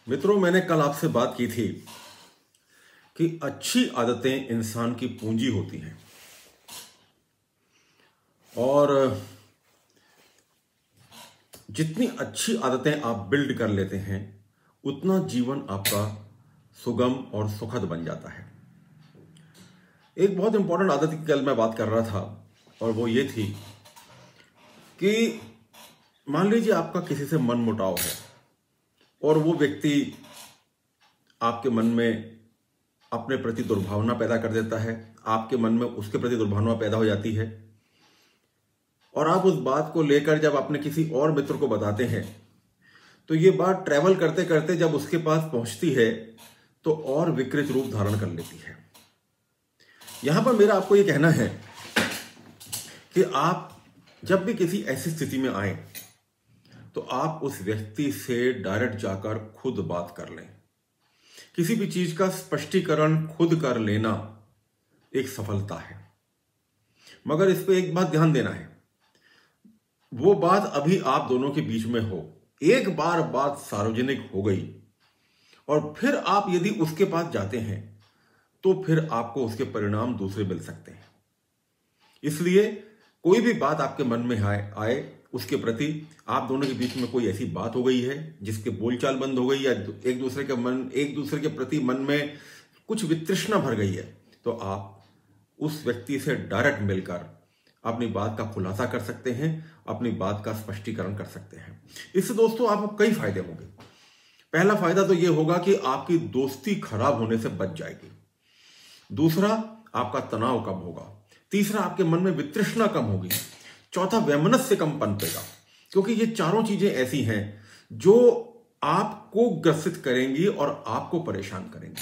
मित्रों, मैंने कल आपसे बात की थी कि अच्छी आदतें इंसान की पूंजी होती हैं और जितनी अच्छी आदतें आप बिल्ड कर लेते हैं उतना जीवन आपका सुगम और सुखद बन जाता है। एक बहुत इंपॉर्टेंट आदत की कल मैं बात कर रहा था और वो ये थी कि मान लीजिए आपका किसी से मन मुटाव है और वो व्यक्ति आपके मन में अपने प्रति दुर्भावना पैदा कर देता है, आपके मन में उसके प्रति दुर्भावना पैदा हो जाती है और आप उस बात को लेकर जब अपने किसी और मित्र को बताते हैं तो ये बात ट्रैवल करते करते जब उसके पास पहुंचती है तो और विकृत रूप धारण कर लेती है। यहां पर मेरा आपको ये कहना है कि आप जब भी किसी ऐसी स्थिति में आए तो आप उस व्यक्ति से डायरेक्ट जाकर खुद बात कर लें। किसी भी चीज का स्पष्टीकरण खुद कर लेना एक सफलता है, मगर इस पे एक बात ध्यान देना है, वो बात अभी आप दोनों के बीच में हो। एक बार बात सार्वजनिक हो गई और फिर आप यदि उसके पास जाते हैं तो फिर आपको उसके परिणाम दूसरे मिल सकते हैं। इसलिए कोई भी बात आपके मन में आए उसके प्रति आप दोनों के बीच में कोई ऐसी बात हो गई है जिसके बोलचाल बंद हो गई या एक दूसरे के प्रति मन में कुछ वितृष्णा भर गई है, तो आप उस व्यक्ति से डायरेक्ट मिलकर अपनी बात का खुलासा कर सकते हैं, अपनी बात का स्पष्टीकरण कर सकते हैं। इससे दोस्तों आपको कई फायदे होंगे। पहला फायदा तो यह होगा कि आपकी दोस्ती खराब होने से बच जाएगी। दूसरा, आपका तनाव कम होगा। तीसरा, आपके मन में वितृष्णा कम होगी। चौथा, वैमनस्य कम पनपेगा, क्योंकि ये चारों चीजें ऐसी हैं जो आपको ग्रसित करेंगी और आपको परेशान करेंगी।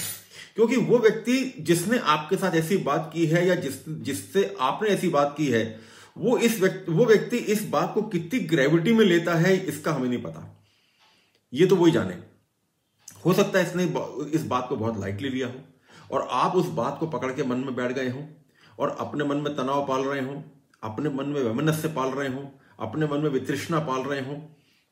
क्योंकि वो व्यक्ति जिसने आपके साथ ऐसी बात की है या जिससे आपने ऐसी बात की है, वो व्यक्ति इस बात को कितनी ग्रेविटी में लेता है इसका हमें नहीं पता। ये तो वही जाने। हो सकता है इसने इस बात को बहुत लाइटली लिया हो और आप उस बात को पकड़ के मन में बैठ गए हो और अपने मन में तनाव पाल रहे हो, अपने मन में वैमनस्य पाल रहे हो, अपने मन में वितृष्णा पाल रहे हो,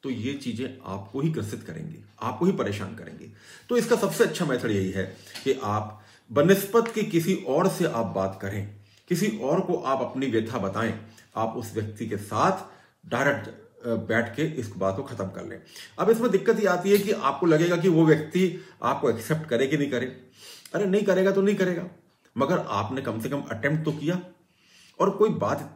तो ये चीजें आपको ही ग्रसित करेंगी, आपको ही परेशान करेंगी। तो इसका सबसे अच्छा मेथड यही है कि आप बनिस्बत की किसी और से आप बात करें, किसी और को आप अपनी व्यथा बताएं, आप उस व्यक्ति के साथ डायरेक्ट बैठ के इस बात को खत्म कर लें। अब इसमें दिक्कत ये आती है कि आपको लगेगा कि वो व्यक्ति आपको एक्सेप्ट करे कि नहीं करे। अरे नहीं करेगा तो नहीं करेगा, मगर आपने कम से कम अटेम्प्ट तो किया। और कोई बात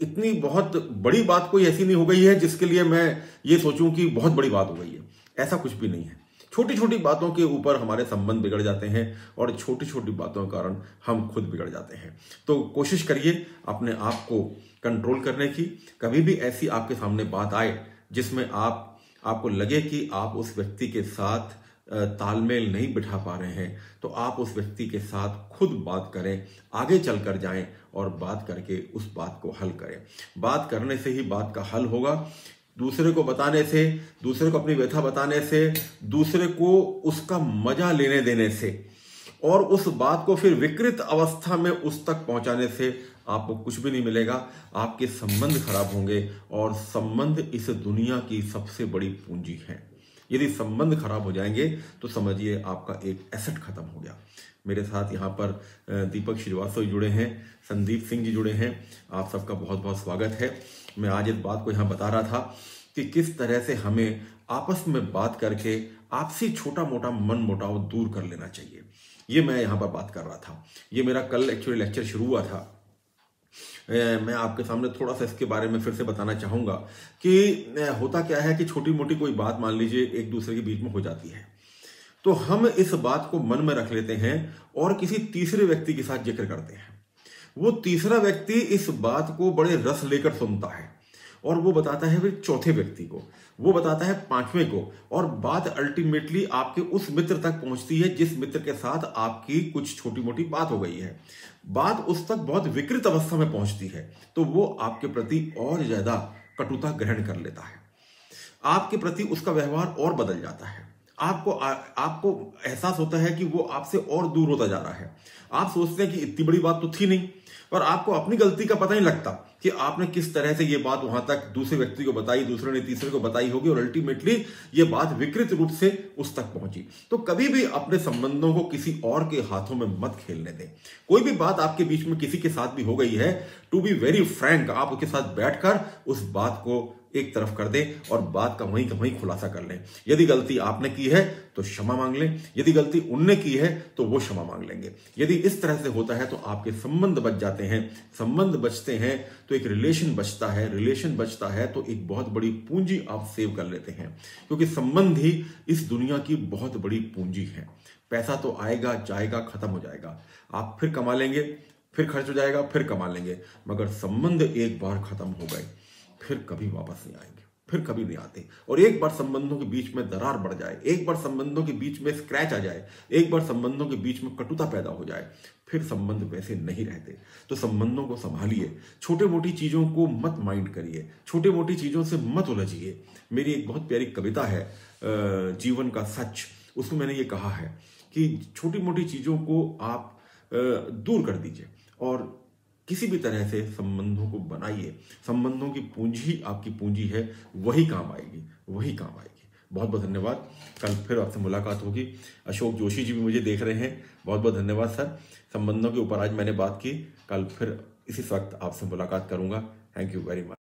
इतनी बहुत बड़ी बात कोई ऐसी नहीं हो गई है जिसके लिए मैं ये सोचूं कि बहुत बड़ी बात हो गई है। ऐसा कुछ भी नहीं है। छोटी छोटी बातों के ऊपर हमारे संबंध बिगड़ जाते हैं और छोटी छोटी बातों के कारण हम खुद बिगड़ जाते हैं। तो कोशिश करिए अपने आप को कंट्रोल करने की। कभी भी ऐसी आपके सामने बात आए जिसमें आपको लगे कि आप उस व्यक्ति के साथ तालमेल नहीं बिठा पा रहे हैं, तो आप उस व्यक्ति के साथ खुद बात करें, आगे चलकर जाएं और बात करके उस बात को हल करें। बात करने से ही बात का हल होगा। दूसरे को बताने से, दूसरे को अपनी व्यथा बताने से, दूसरे को उसका मजा लेने देने से और उस बात को फिर विकृत अवस्था में उस तक पहुंचाने से आपको कुछ भी नहीं मिलेगा। आपके संबंध खराब होंगे और संबंध इस दुनिया की सबसे बड़ी पूंजी है। यदि संबंध खराब हो जाएंगे तो समझिए आपका एक एसेट खत्म हो गया। मेरे साथ यहाँ पर दीपक श्रीवास्तव जुड़े हैं, संदीप सिंह जी जुड़े हैं। आप सबका बहुत बहुत स्वागत है। मैं आज इस बात को यहाँ बता रहा था कि किस तरह से हमें आपस में बात करके आपसी छोटा मोटा मन मुटाव दूर कर लेना चाहिए। ये मैं यहाँ पर बात कर रहा था। ये मेरा कल एक्चुअली लेक्चर शुरू हुआ था। मैं आपके सामने थोड़ा सा इसके बारे में फिर से बताना चाहूंगा कि होता क्या है कि छोटी मोटी कोई बात मान लीजिए एक दूसरे के बीच में हो जाती है, तो हम इस बात को मन में रख लेते हैं और किसी तीसरे व्यक्ति के साथ जिक्र करते हैं। वो तीसरा व्यक्ति इस बात को बड़े रस लेकर सुनता है और वो बताता है फिर चौथे व्यक्ति को, वो बताता है पांचवें को, और बात अल्टीमेटली आपके उस मित्र तक पहुंचती है जिस मित्र के साथ आपकी कुछ छोटी मोटी बात हो गई है। बात उस तक बहुत विकृत अवस्था में पहुंचती है तो वो आपके प्रति और ज्यादा कटुता ग्रहण कर लेता है। आपके प्रति उसका व्यवहार और बदल जाता है। आपको एहसास होता है कि वो आपसे और दूर होता जा रहा है। आप सोचते हैं कि इतनी बड़ी बात तो थी नहीं, पर आपको अपनी गलती का पता नहीं लगता कि आपने किस तरह से ये बात वहां तक दूसरे व्यक्ति को बताई, दूसरे ने तीसरे को बताई होगी और अल्टीमेटली ये बात विकृत रूप से उस तक पहुंची। तो कभी भी अपने संबंधों को किसी और के हाथों में मत खेलने दें। कोई भी बात आपके बीच में किसी के साथ भी हो गई है, टू बी वेरी फ्रैंक, आप उसके साथ बैठकर उस बात को एक तरफ कर दें और बात का वहीं का वहीं खुलासा कर लें। यदि गलती आपने की है तो क्षमा मांग लें, यदि गलती उनने की है तो वो क्षमा मांग लेंगे। यदि इस तरह से होता है तो आपके संबंध बच जाते हैं। संबंध बचते हैं तो एक रिलेशन बचता है, रिलेशन बचता है तो एक बहुत बड़ी पूंजी आप सेव कर लेते हैं, क्योंकि संबंध ही इस दुनिया की बहुत बड़ी पूंजी है। पैसा तो आएगा जाएगा, खत्म हो जाएगा, आप फिर कमा लेंगे, फिर खर्च हो जाएगा, फिर कमा लेंगे, मगर संबंध एक बार खत्म हो गए फिर कभी वापस नहीं आएंगे, फिर कभी नहीं आते। और एक बार संबंधों के बीच में दरार बढ़ जाए, एक बार संबंधों के बीच में स्क्रैच आ जाए, एक बार संबंधों के बीच में कटुता पैदा हो जाए, फिर संबंध वैसे नहीं रहते। तो संबंधों को संभालिए, छोटे मोटी चीजों को मत माइंड करिए, छोटे मोटी चीजों से मत उलझिए। मेरी एक बहुत प्यारी कविता है जीवन का सच, उसमें मैंने ये कहा है कि छोटी मोटी चीजों को आप दूर कर दीजिए और किसी भी तरह से संबंधों को बनाइए। संबंधों की पूंजी आपकी पूंजी है, वही काम आएगी, वही काम आएगी। बहुत बहुत धन्यवाद। कल फिर आपसे मुलाकात होगी। अशोक जोशी जी भी मुझे देख रहे हैं, बहुत बहुत धन्यवाद सर। संबंधों के ऊपर आज मैंने बात की, कल फिर इसी वक्त आपसे मुलाकात करूंगा। Thank you very much.